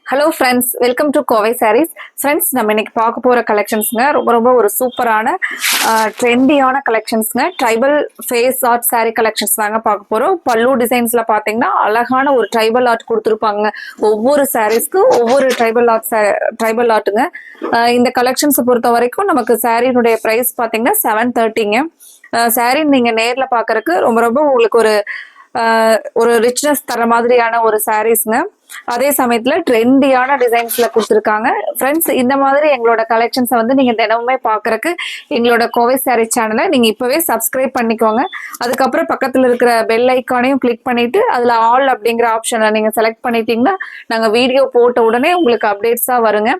Hello friends, welcome to Kovai sarees. Friends, நம்ம இன்னைக்கு பார்க்க போகிற கலெக்ஷன்ஸுங்க ரொம்ப ஒரு சூப்பரான ட்ரெண்டியான கலெக்ஷன்ஸுங்க. Tribal face art saree collections தாங்க பார்க்க போகிறோம். பல்லு டிசைன்ஸில் பார்த்தீங்கன்னா அழகான ஒரு ட்ரைபல் ஆர்ட் கொடுத்துருப்பாங்க. ஒவ்வொரு சாரீஸ்க்கும் ஒவ்வொரு ட்ரைபல் ஆர்ட்டுங்க. இந்த கலெக்ஷன்ஸை பொறுத்த வரைக்கும் நமக்கு சாரீனுடைய ப்ரைஸ் பார்த்தீங்கன்னா 730ங்க. சாரீ நீங்கள் நேரில் பார்க்கறதுக்கு ரொம்ப உங்களுக்கு ஒரு ரிச்னஸ் தர மாதிரியான ஒரு சாரீஸ்ங்க. அதே சமயத்துல ட்ரெண்டியான டிசைன்ஸ்ல கொடுத்துருக்காங்க. ஃப்ரெண்ட்ஸ், இந்த மாதிரி எங்களோட கலெக்ஷன்ஸை வந்து நீங்க தினமுமே பாக்குறதுக்கு எங்களோட கோவை சாரீ சேனலை நீங்க இப்பவே சப்ஸ்கிரைப் பண்ணிக்கோங்க. அதுக்கப்புறம் பக்கத்துல இருக்கிற பெல் ஐக்கானையும் கிளிக் பண்ணிட்டு அதுல ஆல் அப்படிங்கிற ஆப்ஷனை நீங்க செலக்ட் பண்ணிட்டீங்கன்னா நாங்க வீடியோ போட்ட உடனே உங்களுக்கு அப்டேட்ஸா வருங்க.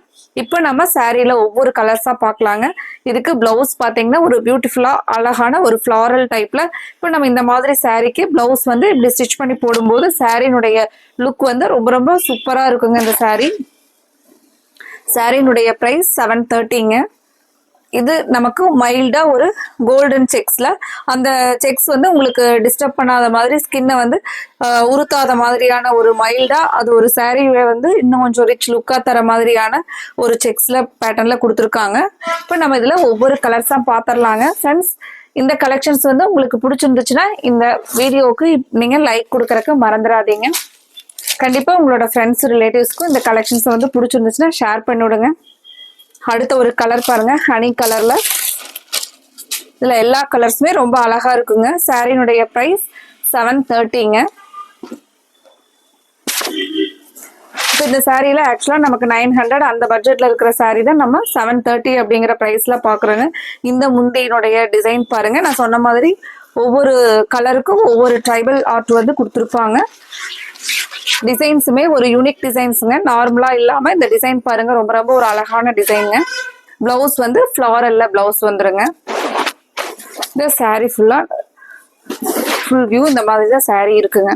இப்போ நம்ம சாரியில ஒவ்வொரு கலர்ஸா பார்க்கலாங்க. இதுக்கு பிளவுஸ் பாத்தீங்கன்னா ஒரு பியூட்டிஃபுல்லா அழகான ஒரு ஃபிளாரல் டைப்ல இப்போ நம்ம இந்த மாதிரி சாரிக்கு பிளவுஸ் வந்து இப்படி ஸ்டிச் பண்ணி போடும்போது சாரினுடைய லுக் வந்து ரொம்ப சூப்பரா இருக்குங்க. இந்த சாரினுடைய பிரைஸ் 730ங்க. இது நமக்கு மைல்டா ஒரு கோல்டன் செக்ஸ்ல அந்த செக்ஸ் வந்து உங்களுக்கு டிஸ்டர்ப் பண்ணாத மாதிரி ஸ்கின்னை வந்து உறுத்தாத மாதிரியான ஒரு மைல்டா அது ஒரு சாரீவை வந்து இன்னும் கொஞ்சம் ரிச் லுக்கா தர மாதிரியான ஒரு செக்ஸ்ல பேட்டர்ன்ல கொடுத்துருக்காங்க. இப்போ நம்ம இதுல ஒவ்வொரு கலர்ஸா பாத்திரலாங்க. ஃப்ரெண்ட்ஸ், இந்த கலெக்ஷன்ஸ் வந்து உங்களுக்கு பிடிச்சிருந்துச்சுன்னா இந்த வீடியோவுக்கு நீங்க லைக் கொடுக்கறதுக்கு மறந்துடாதீங்க. கண்டிப்பா உங்களோட ஃப்ரெண்ட்ஸ் ரிலேட்டிவ்ஸ்க்கும் இந்த கலெக்ஷன்ஸ் வந்து பிடிச்சிருந்துச்சுன்னா ஷேர் பண்ணி விடுங்க. அடுத்த ஒரு கலர் பாருங்க, ஹனி கலர்ல. இதுல எல்லா கலர்ஸுமே ரொம்ப அழகா இருக்குங்க. சாரினுடைய பிரைஸ் 730ங்க. இப்போ இந்த சாரியில ஆக்சுவலா நமக்கு 900 அந்த பட்ஜெட்ல இருக்கிற சாரி தான் நம்ம 730 அப்படிங்கிற பிரைஸ்ல பாக்குறோங்க. இந்த முந்தியினுடைய டிசைன் பாருங்க. நான் சொன்ன மாதிரி ஒவ்வொரு கலருக்கும் ஒவ்வொரு ட்ரைபல் ஆர்ட் வந்து கொடுத்துருப்பாங்க. டிசைன்ஸுமே ஒரு யூனிக் டிசைன்ஸுங்க. நார்மலா இல்லாம இந்த டிசைன் பாருங்க, ரொம்ப ஒரு அழகான டிசைனுங்க. பிளவுஸ் வந்து ஃபிளாரல்ல பிளவுஸ் வந்துருங்க. இந்த சாரி ஃபுல்லா ஃபுல் வியூ இந்த மாதிரி தான் சாரி இருக்குங்க.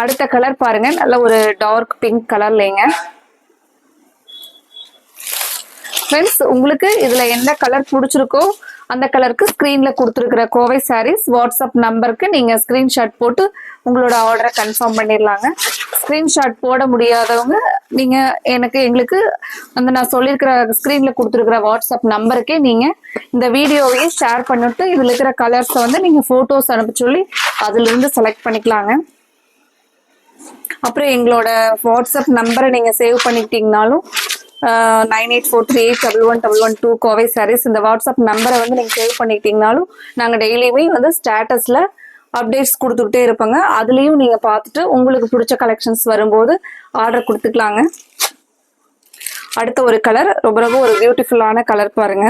அடுத்த கலர் பாருங்க, நல்ல ஒரு டார்க் பிங்க் கலர்லங்க. ஃப்ரெண்ட்ஸ், உங்களுக்கு இதுல எந்த கலர் பிடிச்சிருக்கோ அந்த கலருக்கு ஸ்கிரீன்ல கொடுத்துருக்கிற கோவை சாரீஸ் வாட்ஸ்அப் நம்பருக்கு நீங்க ஸ்கிரீன்ஷாட் போட்டு உங்களோட ஆர்டரை கன்ஃபார்ம் பண்ணிடலாங்க. ஸ்கிரீன்ஷாட் போட முடியாதவங்க நீங்க எங்களுக்கு அந்த நான் சொல்லியிருக்கிற ஸ்கிரீன்ல கொடுத்துருக்கிற வாட்ஸ்அப் நம்பருக்கே நீங்க இந்த வீடியோவையே ஷேர் பண்ணிட்டு இதுல இருக்கிற கலர்ஸை வந்து நீங்க போட்டோஸ் அனுப்ப சொல்லி அதுல இருந்து செலக்ட் பண்ணிக்கலாங்க. அப்புறம் எங்களோட வாட்ஸ்அப் நம்பரை நீங்க சேவ் பண்ணிக்கிட்டீங்கனாலும் 9843811112 கோவை சாரீஸ் இந்த வாட்ஸ்அப் நம்பரை வந்து நீங்க சேவ் பண்ணிக்கிட்டீங்கனாலும் நாங்க டெய்லியுமே வந்து ஸ்டேட்டஸ்ல அப்டேட்ஸ் கொடுத்துக்கிட்டே இருப்போங்க. அதுலயும் நீங்க பார்த்துட்டு உங்களுக்கு பிடிச்ச கலெக்ஷன்ஸ் வரும்போது ஆர்டர் கொடுத்துக்கலாங்க. அடுத்த ஒரு கலர் ரொம்ப ஒரு பியூட்டிஃபுல்லான கலர் பாருங்க.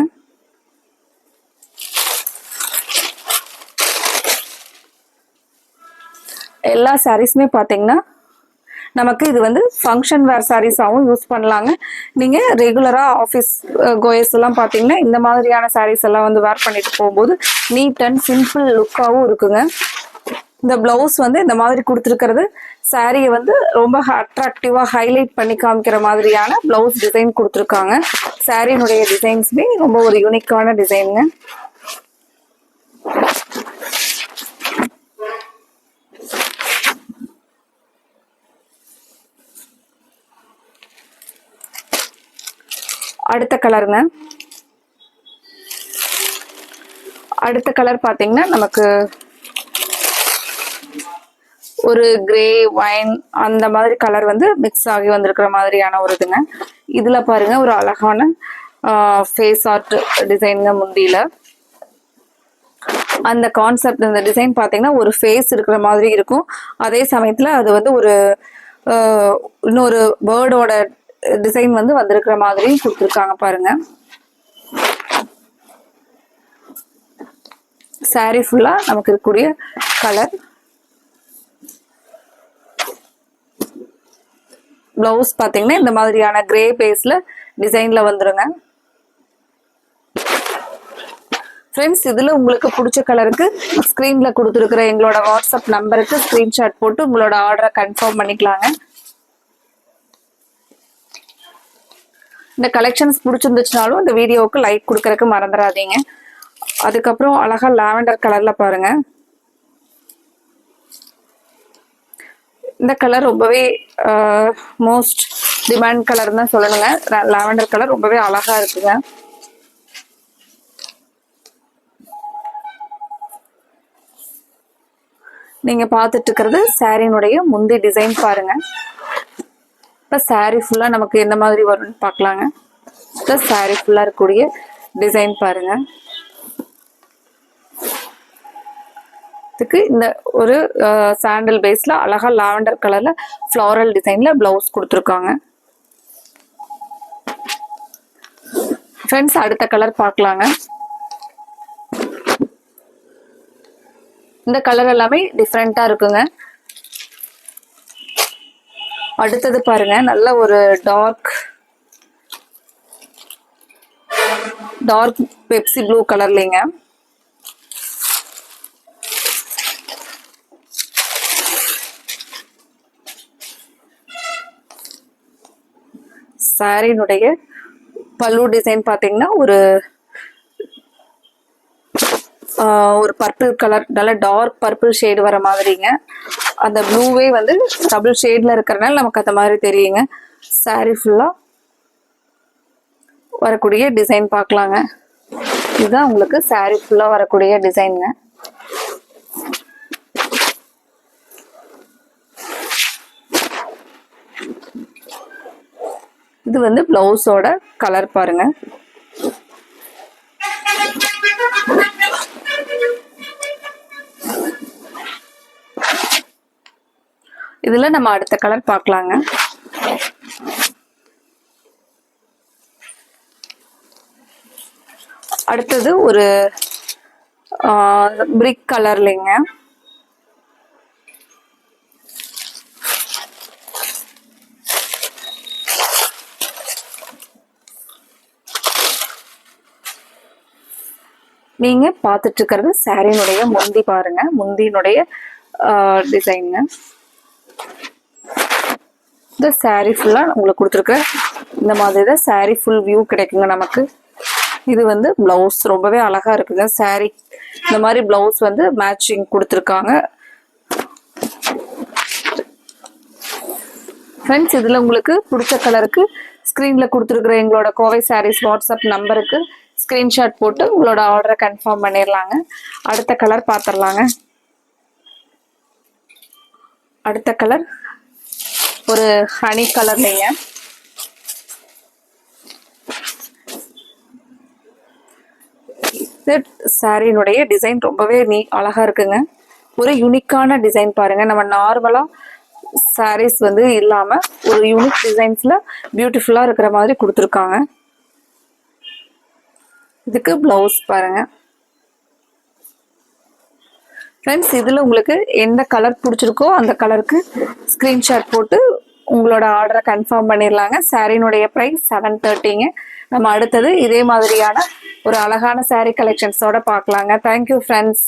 எல்லா சாரீஸுமே பாத்தீங்கன்னா நமக்கு இது வந்து ஃபங்க்ஷன் வேர் சாரீஸாகவும் யூஸ் பண்ணலாங்க. நீங்க ரெகுலரா ஆஃபீஸ் கோயர்ஸ் எல்லாம் பார்த்தீங்கன்னா இந்த மாதிரியான சாரீஸ் எல்லாம் வந்து வேர் பண்ணிட்டு போகும்போது நீட் அண்ட் சிம்பிள் லுக்காகவும் இருக்குங்க. இந்த பிளவுஸ் வந்து இந்த மாதிரி கொடுத்துருக்கிறது சாரியை வந்து ரொம்ப அட்ராக்டிவா ஹைலைட் பண்ணி காமிக்கிற மாதிரியான பிளவுஸ் டிசைன் கொடுத்துருக்காங்க. சாரியினுடைய டிசைன்ஸுமே ரொம்ப ஒரு யூனிக்கான டிசைனுங்க. அடுத்த கலருங்க. அடுத்த கலர் பாத்தீங்கன்னா நமக்கு ஒரு கிரே வைன் அந்த மாதிரி கலர் வந்து மிக்ஸ் ஆகி வந்திருக்கிற மாதிரியான ஒரு இதுங்க. இதுல பாருங்க ஒரு அழகான ஃபேஸ் ஆர்ட் டிசைனுங்க. முந்தியில அந்த கான்செப்ட் இந்த டிசைன் பாத்தீங்கன்னா ஒரு ஃபேஸ் இருக்கிற மாதிரி இருக்கும். அதே சமயத்துல அது வந்து ஒரு இன்னொரு பேர்டோட டிசைன் வந்து வந்திருக்கிற மாதிரியும் கொடுத்துருக்காங்க பாருங்க. சாரி ஃபுல்லா நமக்கு இருக்கக்கூடிய கலர். பிளவுஸ் பாத்தீங்கன்னா இந்த மாதிரியான கிரே பேஸ்ல டிசைன்ல வந்துருங்க. ஃப்ரெண்ட்ஸ், இதுல உங்களுக்கு பிடிச்ச கலருக்கு ஸ்கிரீன்ல கொடுத்துருக்கிற எங்களோட வாட்ஸ்அப் நம்பருக்கு ஸ்கிரீன்ஷாட் போட்டு உங்களோட ஆர்டரை கன்ஃபார்ம் பண்ணிக்கலாங்க. இந்த கலெக்ஷன்ஸ் பிடிச்சிருந்துச்சுனாலும் இந்த வீடியோவுக்கு லைக் கொடுக்கறதுக்கு மறந்துடாதீங்க. அதுக்கப்புறம் அழகா லாவெண்டர் கலர்ல பாருங்க. இந்த கலர் ரொம்பவே மோஸ்ட் டிமாண்ட் கலர் தான் சொல்லணுங்க. லாவெண்டர் கலர் ரொம்பவே அழகா இருக்குங்க. நீங்க பார்த்துட்டு இருக்கிறது சாரினுடைய முந்தி டிசைன் பாருங்க. இப்போ சாரி ஃபுல்லா நமக்கு எந்த மாதிரி வரும்னு பார்க்கலாங்க. இப்போ சாரி ஃபுல்லா இருக்கக்கூடிய டிசைன் பாருங்க. இதுக்கு இந்த ஒரு சாண்டல் பேஸ்ல அழகா லாவெண்டர் கலர்ல ஃப்ளாரல் டிசைன்ல பிளவுஸ் கொடுத்துருக்காங்க. ஃப்ரெண்ட்ஸ் அடுத்த கலர் பார்க்கலாங்க. இந்த கலர் எல்லாமே டிஃப்ரெண்டா இருக்குங்க. அடுத்தது பாருங்க, நல்ல ஒரு டார்க் பெப்சி ப்ளூ கலர்லங்க. சாரினுடைய பல்லு டிசைன் பாத்தீங்கன்னா ஒரு பர்பிள் கலர், நல்ல டார்க் பர்பிள் ஷேடு வர மாதிரிங்க. அந்த ப்ளூவே வந்து டபுள் ஷேட்ல இருக்கிறனால நமக்கு அந்த மாதிரி தெரியுங்க. சாரி ஃபுல்லா வரக்கூடிய டிசைன் பார்க்கலாங்க. இதுதான் உங்களுக்கு சாரி ஃபுல்லா வரக்கூடிய டிசைனுங்க. இது வந்து பிளவுஸோட கலர் பாருங்க. இதுல நம்ம அடுத்த கலர் பார்க்கலாங்க. அடுத்தது ஒரு பிரிக் கலர்லங்க. நீங்க பார்த்துட்டு இருக்கிறது சாரினுடைய முந்தி பாருங்க. முந்தினுடைய டிசைனுங்க. இந்த சாரி ஃபுல்லா உங்களுக்கு கொடுத்துருக்க இந்த மாதிரி தான் சாரி ஃபுல் வியூ கிடைக்குங்க நமக்கு. இது வந்து பிளவுஸ் ரொம்பவே அழகா இருக்குங்க. சாரி இந்த மாதிரி பிளவுஸ் வந்து மேட்சிங் கொடுத்துருக்காங்க. ஃப்ரெண்ட்ஸ் இதுல உங்களுக்கு பிடிச்ச கலருக்கு ஸ்கிரீன்ல கொடுத்துருக்குற எங்களோட கோவை சாரீஸ் வாட்ஸ்அப் நம்பருக்கு ஸ்கிரீன்ஷாட் போட்டு உங்களோட ஆர்டரை கன்ஃபார்ம் பண்ணிடலாங்க. அடுத்த கலர் பார்த்துடலாங்க. அடுத்த கலர் ஒரு ஹனி கலர்லங்க. சாரியினுடைய டிசைன் ரொம்பவே அழகா இருக்குங்க. ஒரு யூனிக்கான டிசைன் பாருங்க. நம்ம நார்மலா சாரீஸ் வந்து இல்லாம ஒரு யூனிக் டிசைன்ஸ்ல பியூட்டிஃபுல்லா இருக்கிற மாதிரி கொடுத்துருக்காங்க. இதுக்கு பிளவுஸ் பாருங்க. ஃப்ரெண்ட்ஸ் இதுல உங்களுக்கு எந்த கலர் பிடிச்சிருக்கோ அந்த கலருக்கு ஸ்கிரீன்ஷாட் போட்டு உங்களோட ஆர்டரை கன்ஃபார்ம் பண்ணிடலாங்க. சாரியினுடைய ப்ரைஸ் 730ங்க. நம்ம அடுத்தது இதே மாதிரியான ஒரு அழகான சாரீ கலெக்ஷன்ஸோட பார்க்கலாங்க. Thank you friends.